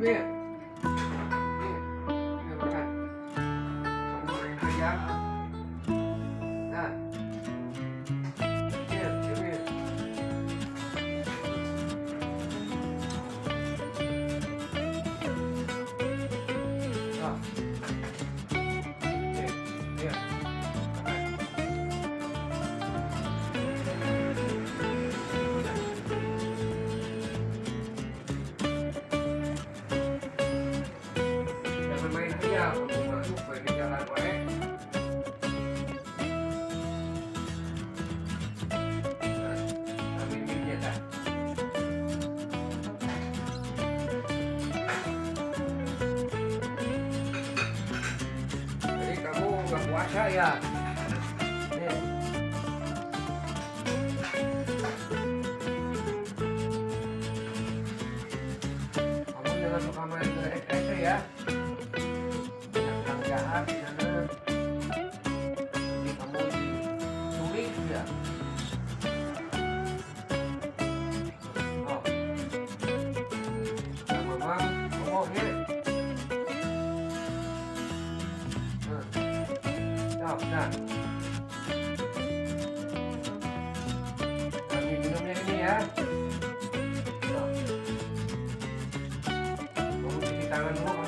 Nih, nih makan. Kamu main ayam. Nah, ini. Nah, nih. Jangan main ayam, kamu masuk ke jalan wae. Jadi kamu nggak puasa ya? Nih. Kamu jangan suka main ke STC ya. Yang jahat di sana. Nanti kamu diculik ya. Oh. Nah, mama, ngomong ya. Nah, kami minumnya ini ya. Kamu cuci tangan dulu.